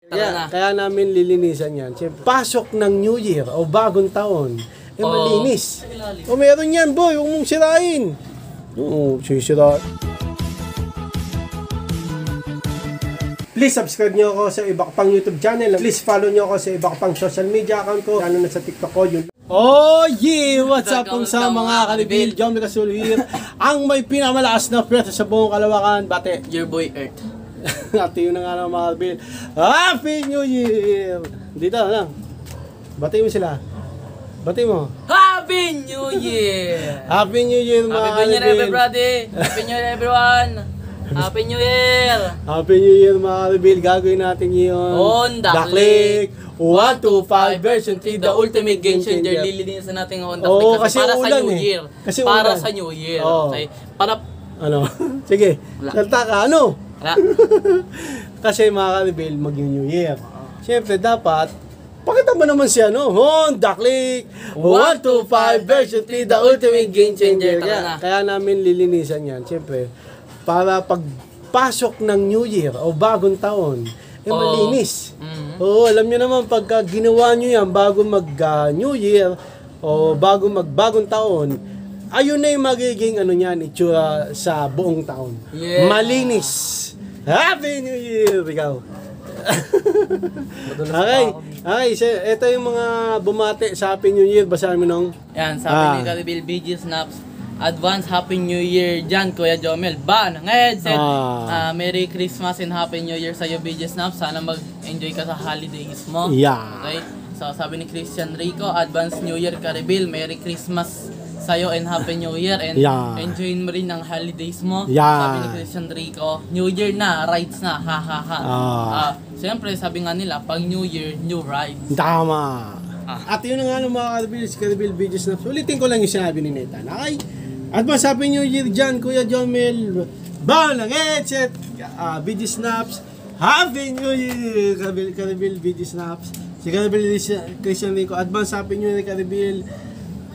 Kaya namin lilinisan yan. Siyempre, pasok ng New Year o bagong taon, malinis. O meron yan, boy, huwag mong sirain. Oo, sisira. Please subscribe nyo ako sa iba pang YouTube channel. Please follow nyo ako sa iba pang social media account ko. Lalo na sa TikTok ko. Yun. Oh yeah! What's up kung sa mga kanibil? John Mirasul here. Ang may pinamalakas na pwesto sa buong Kalawakan. Bate. Your boy Earth. At yun na nga ng mga kanibil. Happy New Year! Dito lang. Bate mo sila. Bate mo. Happy New Year! Happy New Year mga Happy New Year everybody! Happy New Year everyone! Happy New Year! Happy New Year mga kanibil. Gagawin natin yun. On the click! 125 version 3, the ultimate game changer. Lilinisan natin ang Honda Oo, Click kasi para sa New Year. Kasi para ulan. sa New Year. Oo. Okay? Para Ano? Sige. Wala. Salta ka. Ano? Wala. Kasi mga kanibil, mag-New Year. Siyempre, dapat, pakita mo naman siya, no? Honda Click 125 version 3, the ultimate game changer. Kaya namin lilinisan yan. Siyempre, para pagpasok ng New Year o bagong taon, malinis. Oo, alam nyo naman, pagka ginawa nyo yan bago mag-New Year o bago mag-bagong taon, ayun na yung magiging ano niyan, itsura sa buong taon. Yeah. Malinis. Happy New Year! Ikaw. Okay. Okay, so, ito yung mga bumati sa Happy New Year. Basahin mo nung. yan, sabi ni Karibil BG Snaps. Advance Happy New Year dyan, Kuya Jomel. Ban! Ng headset! Merry Christmas and Happy New Year sa'yo, BG Snaps. Sana mag-enjoy ka sa holidays mo. Yeah. Okay? So, sabi ni Christian Rico, Advance New Year, Karibil. Merry Christmas sa'yo and Happy New Year. And enjoy mo rin ang holidays mo. Sabi ni Christian Rico, New Year na, rides na, ha ha ha. Siyempre, sabi nga nila, pag New Year, new rides. Tama. At yun na nga ng mga Karibil, si Karibil BG Snaps. Ulitin ko lang yung sinabi ni Nathan. Okay? At Happy New Year dyan, Kuya Jomel. Bawal ng headset. BG Snaps. Happy New Year, Karibil BG Snaps. Si Karibil Christian Rico. Advance Happy New Year, Karibil.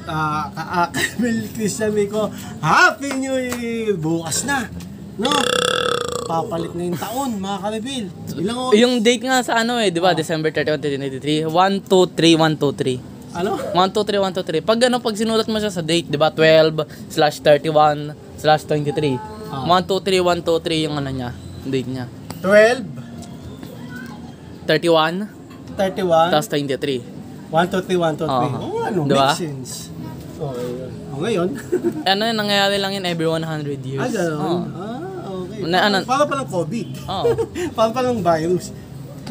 Karibil Christian Rico. Happy New Year. Bukas na. No? Papalit na yung taon, mga Karibil. Yung date nga sa ano di ba? December 31, 2023. 123, 123. Ano? 123, 123. Pag sinulat mo siya sa date, di ba? 12/31/23. 123, 123 yung ano niya, date niya. 12, 31, 31, tapos 23. 1, 2, 3, 1, 2, 3. Oh, ano? Diba? Makes sense. Okay, yun. Ngayon? Ano yun, nangyayari lang yun every 100 years. Gano'n? Okay. Para palang COVID. Para palang virus.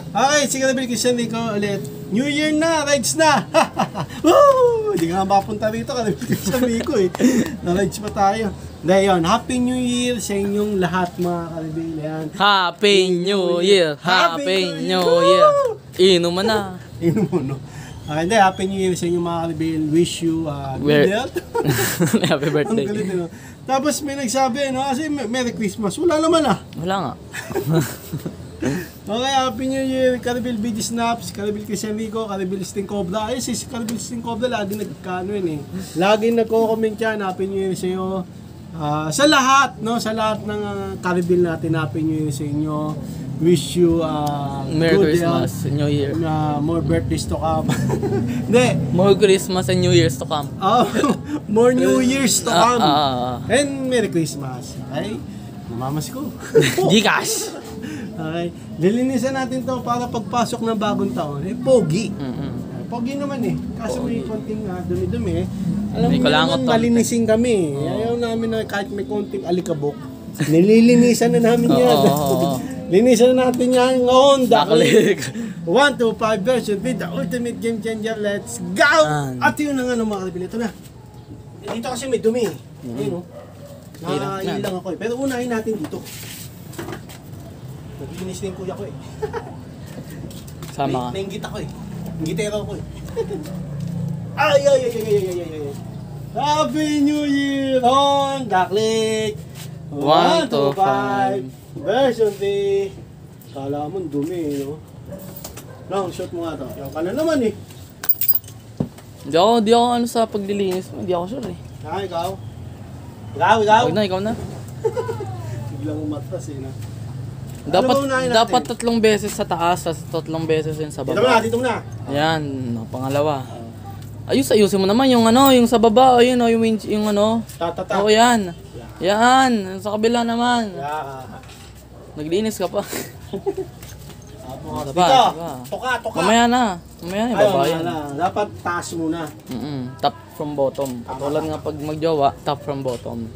Okay, sige na Christian Rico ulit. New Year na, rides na! Woo! Hindi nga mapunta rito kasi Christian Rico eh. Na-rides pa tayo. Dahil yun, Happy New Year sa inyong lahat mga Karibil. Happy New Year! Happy New Year! Inom mo na. Inom mo, no? Okay, hindi, Happy New Year sa inyong mga Karibil. Wish you good health. Happy birthday. Ang galit, no? Tapos may nagsabi, no? Kasi Merry Christmas. Wala naman Wala nga. Okay, Happy New Year, Karibil BG Snaps, Karibil Christian Rico, Karibil Sting Cobra. Ay, si Karibil Sting Cobra, lagi nagkano yun eh. Lagi nagko-comment yan, Happy New Year sa iyo. Sa lahat, no? Sa lahat ng Karibil natin, Happy New Year sa inyo. Wish you Merry good Christmas, New Year. More birthdays to come. Hindi. More Christmas and New Years to come. More New Years to come. And Merry Christmas. Okay? Mamamas ko. Gcash! Okay. Lilinisan natin to para pagpasok ng bagong taon. Pogi. Pogi naman eh. Kaso may konting dumi-dumi eh. Alam mo naman, malinisin kami. Ayaw namin na kahit may konting alikabok. Nililinisan na namin yan. Linisan na natin yan ngayon. Click 125 version with the ultimate game changer. Let's go! At yun na nga ng mga Karibil. Ito na. Dito kasi may dumi. Ayun o. Nakailang ako eh. Pero unahin natin dito. Naglinis na yung kuya ko eh. Sama ka. Nainggit ako eh. Inggitero ako eh. Ay! Happy New Year! Honda Click 125 version 3. Kala mo dumi, no? Lang, shot mo nga to. Yung ka na naman eh. Di ako ano sa paglilinis. Hindi ako sure eh. Ikaw? Ikaw? Huwag na, ikaw na. Biglang umatras eh, no? Dapat Ano ba unahin natin? dapat 3 beses sa taas, at 3 beses din sa Dito baba. na, dito na. Yan, pangalawa. Ayusin mo naman yung ano, yung sa baba, ayun oh, yung ano. Tatata. Oo, yan. Yan, sa kabila naman. Yeah. Naglinis ka pa. Tapos, Diba? dito. Diba? Toka. Mamaya na. Mamaya na, Ayaw, baba yan. dapat taas muna. Top from bottom. Katulad nga pag magjowa, top from bottom.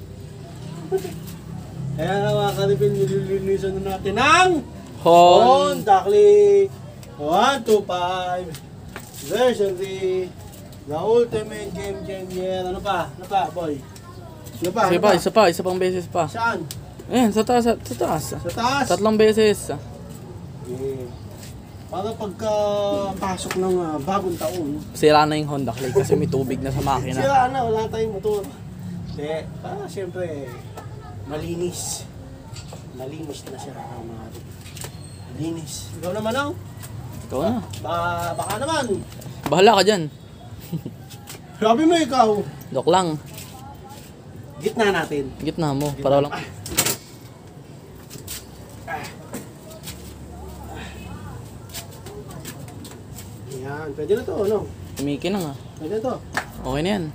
Kaya na mga karibin, nililinisan na natin ang Hon. Honda Click 125 version 3, the ultimate game changer. Ano pa, boy? Ano pa? Sige pa, isa pang beses pa. Saan? Ayan, sa taas, sa taas. Sa taas? 3 beses. Okay. Para pagka pasok ng bagong taon, Sira na yung Honda Click kasi may tubig na sa makina. sira na, wala tayong motor. Hindi, siyempre, malinis. Malinis na siya, mga malinis. Ikaw naman ang? Ikaw na. Baka naman. Bahala ka dyan. Grabe mo ikaw. Dok lang. Gitna natin. Gitna mo, para walang... Yan, pwede na to, ano? Tumiki na nga. Pwede na to. Okay na yan.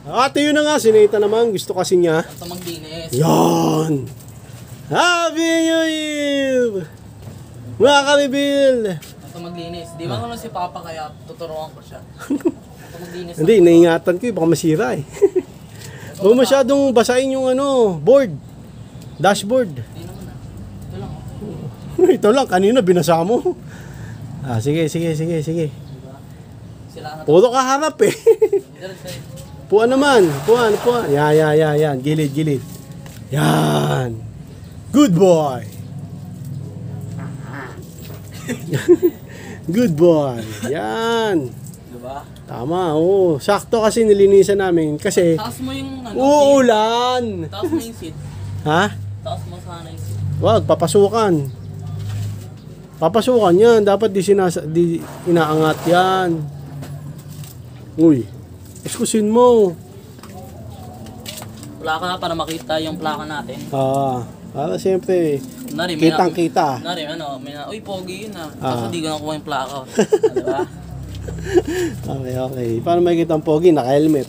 Ate yun na nga, sinita naman. Gusto kasi niya. Ito maglinis. Yan! Happy New Year! Mga karibil! Ito maglinis. Di ba naman si Papa kaya tuturuan ko siya. Ito maglinis. Hindi, naingatan ko baka masira eh. Huwag masyadong basahin yung board. Dashboard. Hindi naman na. Ito lang oh. Ito lang, kanina binasa mo. Sige. Diba? Sila na to. Puro kaharap eh. Diretso. Puan naman. Puan. Yan. Gilid. Yan. Good boy. Good boy. Yan. Diba? Tama, oo. Sakto kasi nilinisan namin. Kasi Taas mo yung ano, seat. uulan. Taas mo yung seat. Ha? Taas mo sana yung seat. Wag, papasukan. Papasukan yan. Dapat di inaangat yan. Uy. Iskusin mo. Plaka para makita yung plaka natin. Para siyempre, Nari, kitang-kita. Nari, uy, pogi yun ah. Ah. Kaso di ko nakuha yung plaka. Diba? Okay. Paano makikita ang pogi? Naka-helmet.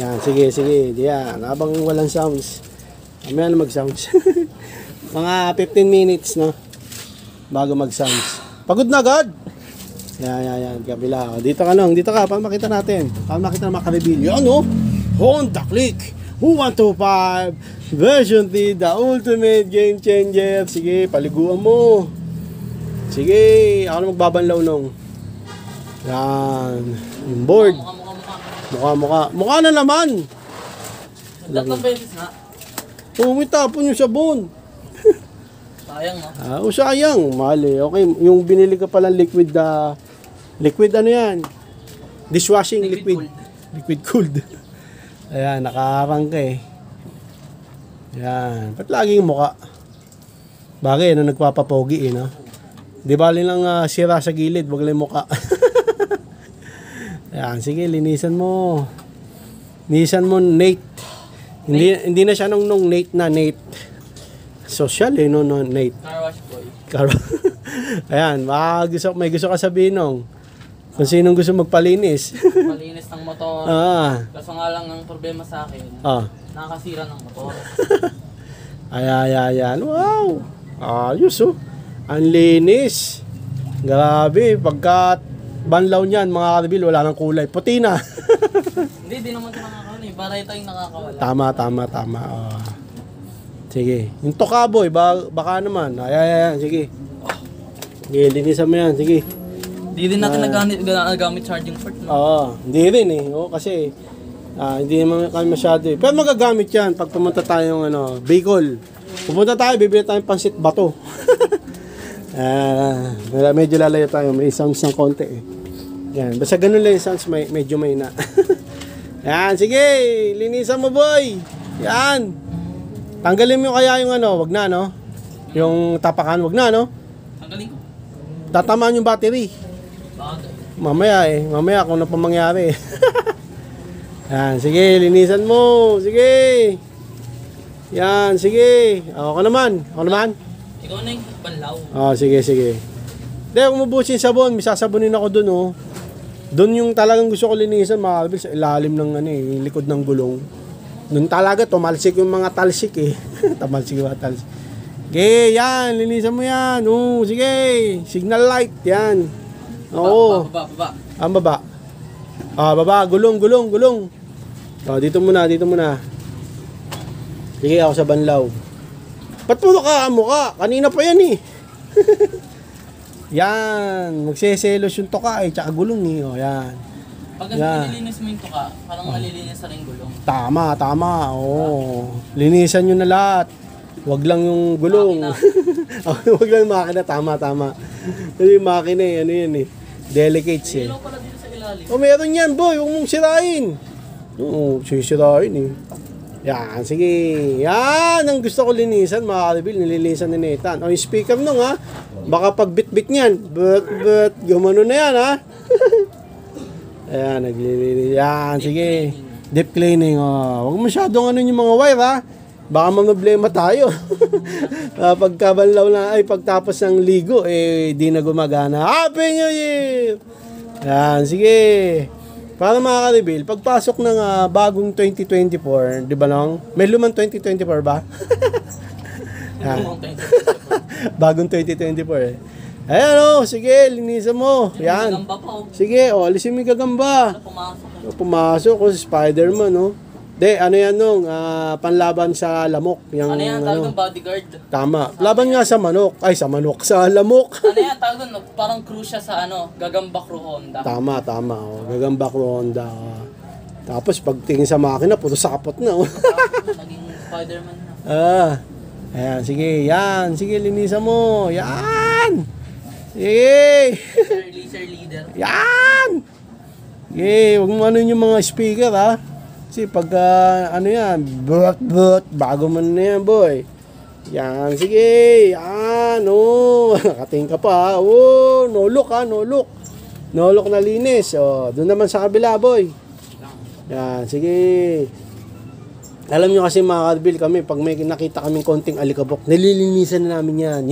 Yan, sige. Diyan, habang walang sounds. Mamaya na mag-sounds. Mga 15 minutes, no? Bago mag-sounds. Pagod na agad! Yan, kabila. Dito ka, para makita natin. Para makita na makareveal. Yan, no? Honda Click 125 version 3, the ultimate game changer. Sige, paliguan mo. Sige, ako na magbabanlaw nung. Yan. Yung board. Mukha. Mukha na naman. 3 beses na. May tapon yung sabon. Sayang no? Sayang. Mahal eh. Okay, yung binili ka palang liquid ano yan? Dishwashing liquid. Liquid cooled. Ayan, nakaharang ka eh. Ayan. Ba't laging mukha? Bagay, nagpapapogi eh, no? Di bali lang sira sa gilid, wag lang mukha. Ayan, sige, linisan mo. Linisan mo, Nate. Hindi na siya nung Nate na Nate. Social eh, no, Nate. Car wash boy. Ayan, may gusto ka sabihin nung. Kung sinong gusto magpalinis. Malinis ng motor. Kaso nga lang ang problema sa akin, nakakasira ng motor. Ayan. Wow! Ayos oh. Ang linis. Grabe. Pagka banlaw niyan, mga karibil, wala nang kulay. Puti na. Hindi naman ito nakakawala eh. Para ito yung nakakawala. Tama. Sige. Yung tokaboy, baka naman. Ayan. Sige. Sige, linisan mo yan. Sige. Hindi din natin nagamit charging port, no? Hindi rin eh. Kasi hindi naman kami masyado eh. Pero magagamit yan pag pumunta tayong Bicol. Pupunta tayo, bibili tayong pansit bato. Medyo lalayo tayo. May sounds ng konti eh. Yan. Basta ganun lang yung sounds, medyo may na. Yan, sige. Linisan mo, boy. Yan. Tanggalin mo kaya yung wag na, no? Yung tapakan, wag na, no? Tanggalin ko. Tatamaan yung battery. Bagay. Mamaya kung ano pa mangyari. Yan, sige, linisan mo. Sige. Yan, sige. Ako naman. Ikaw na yung banlaw. Sige. Hindi, kung mabusin sabon, may sasabonin ako dun, oh. Doon yung talagang gusto ko linisan, mga kalbil, sa ilalim ng yung likod ng gulong. Doon talaga, tumalsik yung mga talsik eh. Tumalsik yung mga talsik. Okay, yan, linisan mo yan. Sige, signal light, yan. Oo. Baba. Ang baba. Baba, gulong. Dito muna. Sige, ako sa banlaw. Ba't mo ka? Kanina pa yan eh. Yan, magseselos yung toka eh, tsaka gulong eh. Yan. Pag nililinis mo yung toka, parang malilinis na rin gulong. Tama. Oo. Linisan nyo na lahat. Wag lang yung gulong. Wag lang yung makina. Tama. Kasi yung makina eh, yan eh. Delicates eh. Ilaw pala dito sa ilalim. Meron yan boy, huwag mong sirain. Sisirain eh. Yan, sige. Yan, ang gusto ko linisan, mga kalbil, nililisan ni Nathan. Yung speaker nung ha, baka pag bit-bit niyan, but, gumano na yan ha. Ayan, naglilinis. Yan, sige. Deep cleaning, Huwag masyadong yung mga wire ha. Baka problema tayo. Pagtapos ng ligo, di na gumagana. Happy New Year! Yan, sige. Para mga ka-reveal, pagpasok ng bagong 2024, di ba nang? May lumang 2024 ba? Bagong 2024 eh. Ayan sige, linisan mo. Yan. Sige, alisin mo yung gagamba. Pumasok ko si Spider-Man, yan panlaban sa lamok. Ano yan, tawag ng bodyguard? Tama. Laban nga sa manok. Sa lamok. Ano yan, tawag doon, parang crew siya sa Gagamba Crew Honda. Tama. Gagamba Crew Honda. Tapos pagtingin sa makina, puro sakapot na. Naging Spider-Man na. Ayan, sige. Yan. Sige, linisan mo. Yan. Sige. Sir leader. Yan. Sige, huwag mo yung mga speaker ha. Kasi pag bago man na yan, boy. Yan, sige. Yan, nakatingin ka pa. No look. No look na linis. Doon naman sa kabila, boy. Yan, sige. Alam nyo kasi mga kalbil kami, pag may nakita kaming konting alikabok, nililinisan na namin yan.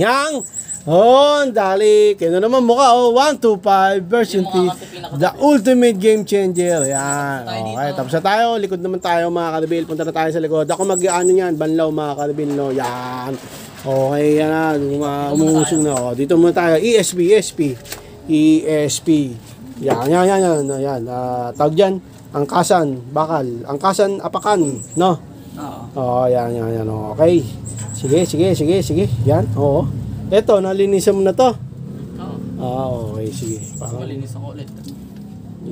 Dali. Kaya naman mukha, 125 version 3. The ultimate game changer. Yan. Okay, tapos na tayo. Likod naman tayo mga kalbil. Punta na tayo sa likod. Ako mag-ano yan, banlaw mga kalbil, Yan. Okay, yan na. Umusong na. Dito muna tayo. ESP. Yan. Tawag dyan. Angkasan, bakal. Angkasan, apakan. Yan. Okay. Sige. Yan. Eto, nalinisan mo na to. Okay, sige. Malinis ako ulit.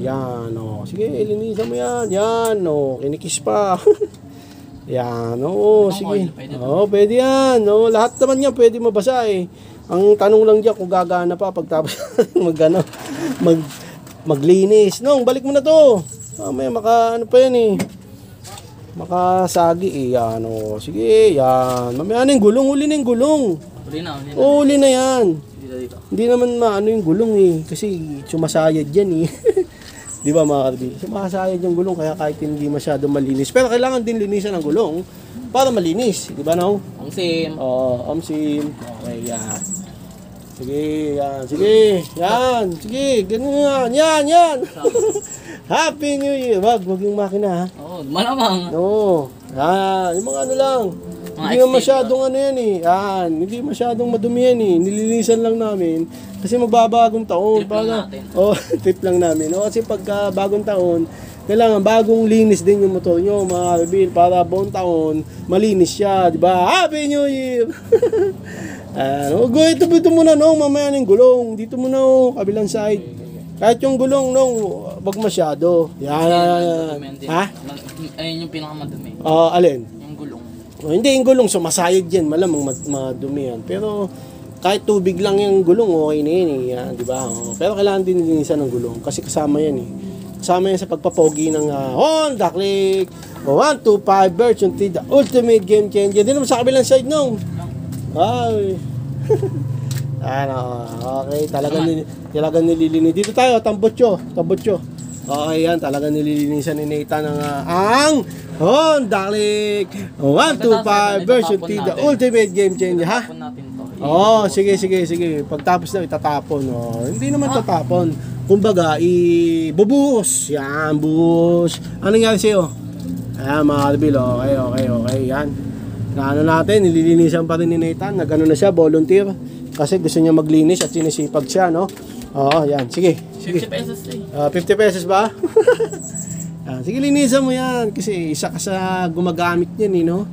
Yan, Sige, linisan mo yan. Yan, kinikis pa. Yan, sige. Pwede yan. Lahat naman yan pwede mabasa eh. Ang tanong lang diyan kung gagana pa pagtapos maglinis. Balik mo na to. May pa yan eh. Makasagi eh. Yan, sige, yan. Mamaya na yung gulong. Huli na yung gulong. Huli na yan. Hindi naman yung gulong eh. Kasi sumasayad yan eh. Di ba mga karbi? Sumasayad yung gulong kaya kahit hindi masyado malinis. Pero kailangan din linisan ang gulong para malinis. Di ba Amsim. Amsim. Okay, yan. Sige, yan. Sige, ganun yan. Happy New Year. Wag yung makina ha. Malamang. Yung mga lang. Hindi masyadong yan eh. Hindi masyadong madumi yan eh. Nilinisan lang namin. Kasi magbabagong taon. Trip lang natin. Trip lang namin. Kasi pagka bagong taon, kailangan bagong linis din yung motor nyo, mga karbil, para buong taon, malinis siya. Diba? Happy New Year! Ito muna, mamaya ng gulong. Dito muna, kabilang side. Kahit yung gulong, wag masyado. Yan. Ayun yung pinakamadumi. Alin? Yung gulong. Hindi, yung gulong sumasayad yan, malamang madumi yan. Pero kahit tubig lang yung gulong, okay na yan eh. Yan, di ba? Pero kailangan din nilinisan ng gulong kasi kasama yan eh. Kasama yan sa pagpapogi ng Honda Click 125 version 3, the ultimate game changer. Hindi naman sa kabilang side Ay. Okay, talagang nililinis. Dito tayo, tambotso. Okay, yan. Talaga nililinisan ni Nathan ang Honda Click 125 version T, the ultimate game changer, ha? Tapon natin to. Oo, sige. Pagtapos na itatapon. Hindi naman tatapon. Kumbaga, ibubuhos. Yan, buhos. Ano nangyari sa'yo? Ayan, mga kalbil. Okay. Yan. Ano natin, nililinisan pa rin ni Nathan. Nagano na siya, volunteer. Kasi gusto niya maglinis at sinisipag siya, no? Oo, yan. Sige. 50 pesos eh. 50 pesos ba? Sige, linisan mo yan. Kasi isa ka sa gumagamit niyan, no?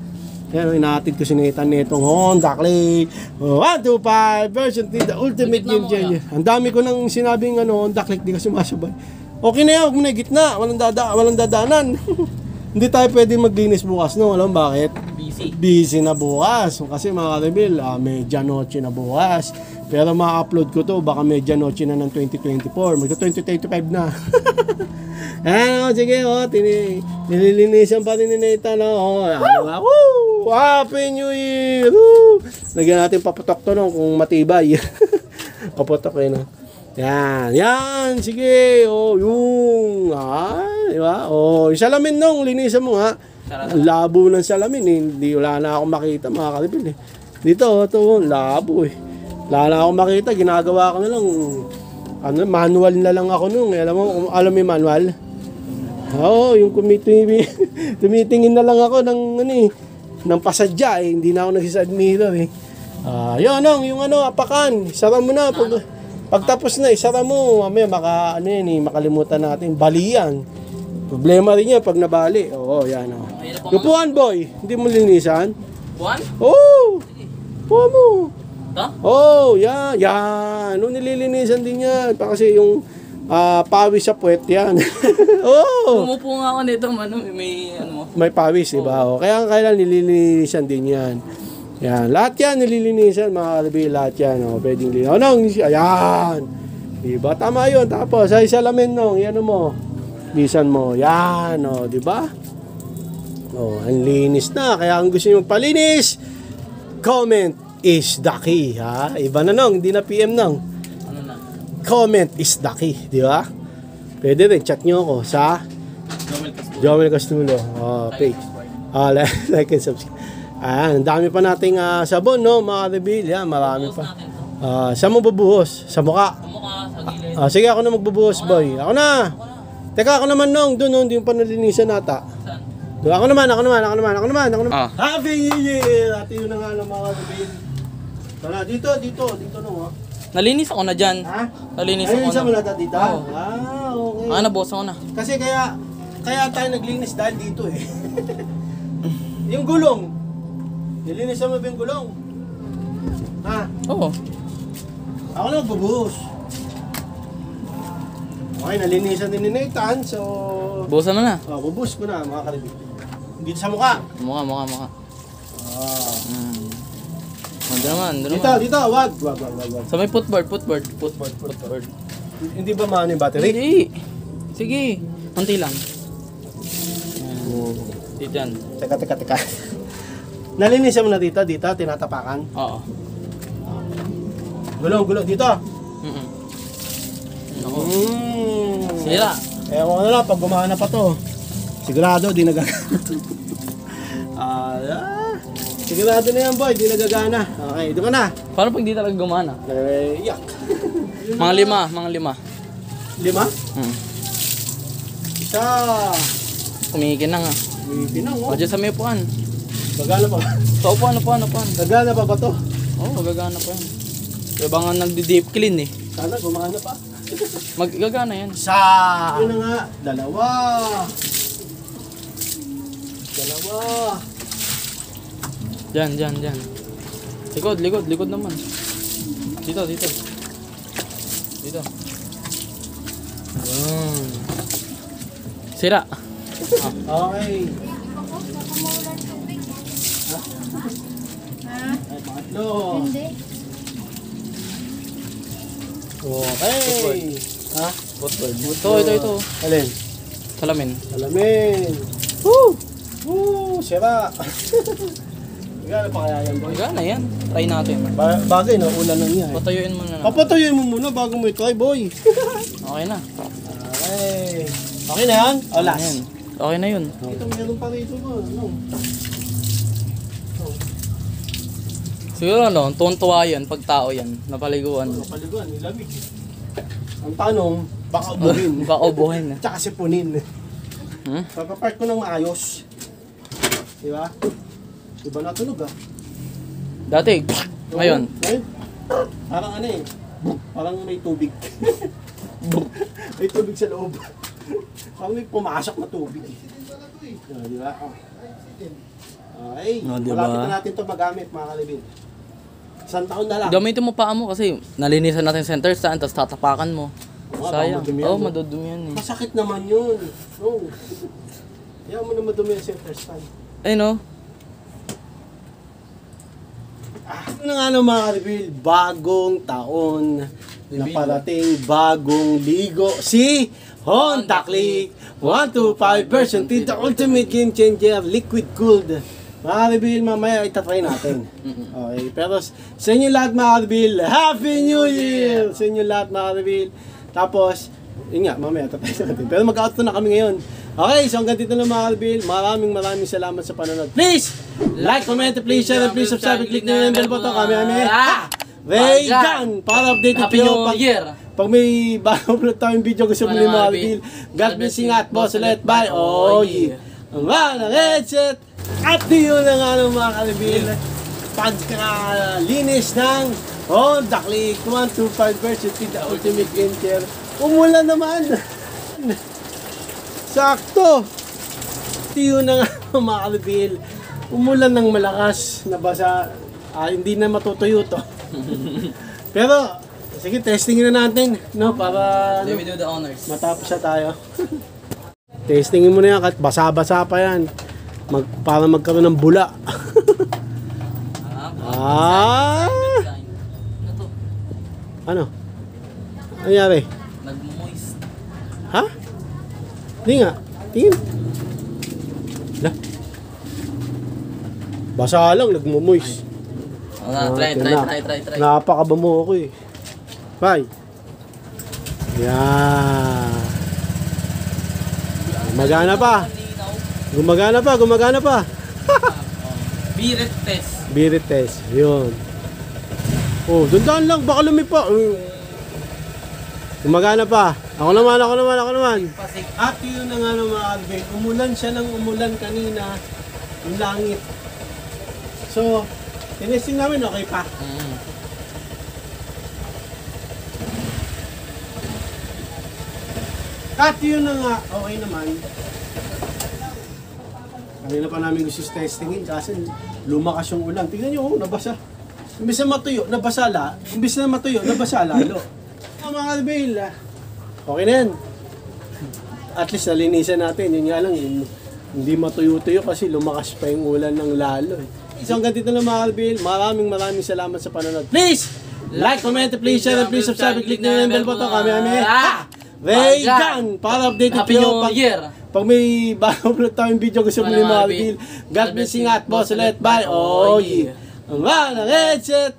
Yan, inaatid ko si Nathan nitong Honda Click 125 version T, the ultimate game changer. Ang dami ko nang sinabing Honda Click, di ka sumasabay. Okay na yan, huwag mo na gitna. Walang dadaanan. Hindi tayo pwede maglinis bukas, no? Alam bakit? Busy na bukas. Kasi mga rebel, medianoche na bukas. Pero ma-upload ko to, baka medianoche na ng 2024. Magka-2025 na. Sige, nililinisan pa rin ni Nathan. Woo! Happy New Year! Woo! Lagyan natin paputok to, no, kung matibay. Paputok no? Yan, sige. Yung, diba? Yung salamin nung, linisan mo, ha? Labo ng salamin, eh. Hindi, wala na akong makita, mga kalipil, eh. Dito, labo, eh. Wala na akong makita, ginagawa ko na lang, manual na lang ako nung, alam mo yung manual? Yung tumitingin na lang ako ng pasadya, eh. Hindi na ako nagsisadmitter, eh. Yung apakan, sara mo na, pagtapos na, isara mo, mamaya makalimutan natin, balian. Problema rin yan pag nabali. Yan. Yung puwan, boy, hindi mo linisan? Puwan? Puwan mo. Ito? Yan. Nililinisan din yan. Kasi yung pawis sa puwet yan. Umupo nga ako nito, may pawis, diba? Kaya kailan nililinisan din yan. Yan. Lahat yan nililinisan, mga kalabi. Lahat yan. Pwedeng linisan. Ayan. Diba? Tama yun. Tapos, ay salamin nung. Yan mo. Bisan mo. Yan. Diba? Ang linis na. Kaya ang gusto nyo palinis, comment is the key. Ha? Iba na nung. Hindi na PM nung. Ano na? Comment is the key. Diba? Pwede rin. Chat nyo ako sa Jomel Castulo. Page. Like and subscribe. Ang dami pa nating sabon, no? Mga reveal. Yan. Marami pa. Saan mo bubuhos? Sa mukha? Sa mukha, sa gilid. Sige, ako na magbubuhos, boy. Ako na. Teka, ako naman nung, doon, hindi yung panalinisan nata. Saan? Ako naman. Happy New Year! At yun na nga ng mga kapatid. Tara, dito nung, Nalinis ako na dyan. Ha? Nalinis ako Nalinisan na. mo na dito? Oo. Okay. Nabuhos ako na. Kasi kaya tayo naglinis dahil dito, eh. Yung gulong. Nilinisan mo ba yung gulong? Ha? Oo. Ako na magbubuhos. Okay, nalinisan din ni Nathan, so... Buhusan mo na. Bubuhos ko na, mga karibig. Dito sa mukha. Mukha. Doon naman. Dito, wag. Sa may footboard. Hindi ba maano yung battery? Hindi. Sige. Kunti lang. Dito yan. Teka. Nalinisan mo na dito, tinatapakan. Oo. Gulong, dito. Ako. Sira. Kung ano lang, pag gumana pa to, sigurado, di nagagana. Sigurado na yan, boy, di nagagana. Okay, doon ka na. Paano pag di talaga gumana? Yak. Mga lima. Lima? Isa. Kumikin na nga. Pinang, O, dyan sa may upuan. Gagana pa ba? Sa upuan. Gagana pa ba to? Oo, gagana pa yan. Kaya ba nga nagdi-deep clean eh. Sana gumana pa. Gagana yan. Isa. Yun na nga. Dalawa. Diyan. Likod naman. Dito. Sira. Okay. Pangatlo. Okay. Ha? Footboard. Ito. Alin? Salamin. Sira. Gano'n pa kaya yan, boy? Gana yan. Try natin. Bagay, no? Ulan na niya. Patuyuin mo na. Papatuyuin mo muna bago mo i-try, boy. Okay na. Okay. Hey. Okay na yan? O, last. Ayan. Okay na yun. Ito, meron pa rito mo. Ano? Siguro tuwan-tuwa yan pag tao yan, napaliguan. Paliguan, nilamig. Ang tanong, baka ubuhin. Baka ubuhin na. Tsaka sipunin. Hmm? Pagpapark ko ng maayos. Diba? Diba natunog ah? Dati, ngayon. Ngayon, parang ano eh. Parang may tubig. May tubig sa loob. Parang may pumasok na tubig. Diba? Okay, Diba? malapit na natin ito magamit mga kalibin. Isang taon na lang. Gamitin mo paa mo kasi nalinisan natin center stand, tapos tatapakan mo. Oo, Sayang. baka madumi yan, Oo, no? madudumi yan eh. Masakit naman yun. Oo. Kaya mo na madumi ang center stand. Ay no, Ano na nga mga kalibin, bagong taon na parating, bagong ligo. Si Honda Click 125 version 3, the ultimate game changer, liquid cooled. Mga kalibin, mamaya itatry natin. Okay, pero sa inyo lahat mga kalibin, Happy New Year! Sa inyo lahat mga kalibin. Tapos, yun nga, mamaya itatry natin. Pero mag-outro na kami ngayon. Okay, so hanggang dito na mga kalibin. Maraming salamat sa panonood. Please, like, comment, please share, and please subscribe, click na yung bell button. Kami. Regan! Para updated Happy kayo New Year! pag may bago upload tayong video gusto mo mga kalibin. God bless you at boss ulit. Bye! Oh yeah! Ang mga headset! At yun na nga ng mga kalibin. Pagkalinis ng Honda Click 125 version 3, the ultimate game changer. Umulan naman! Sakto! Yun na nga mga kalibin. Umulan ng malakas, nabasa. Hindi na matutuyo to. Pero, sige, testingin na natin, no? Para Let me do the honors. matapos na tayo. Testingin mo na yan, kahit basa-basa pa yan. Para magkaroon ng bula. Ah! Ano to? Ano? Ano nangyari? Nag-moist. Ha? Hindi nga. Tingin. Lah. Basa lang, nagmumoist. Try. Napakabamu ako eh. Bye. Yan. Gumagana pa. Biret test. Birit test. Yun. Oh, dandaan lang. Baka lumipa. Gumagana pa. Ako naman. Pasik. At yun na nga ng mga kalibin. Umulan siya ng umulan kanina. Yung langit. So, tinesting namin okay pa. At yun na nga, okay naman. Kanina pa namin gusto testingin kasi lumakas yung ulan. Tingnan nyo, nabasa. Imbis na matuyo, nabasa lalo. Mga kalibin, okay na yan. At least nalinisan natin. Yun nga lang, hindi matuyo-tuyo kasi lumakas pa yung ulan ng lalo. So hanggang dito na mga kalibin, maraming salamat sa panonood. Please, like, comment, please share, and please subscribe, click na yung bell button. Kami. Regan! Para updated Happy kayo New Year! pag may bago upload tayong video gusto mo mga kalibin. God bless you at boss ulit. Bye! Oh yeah! Ang mga headset!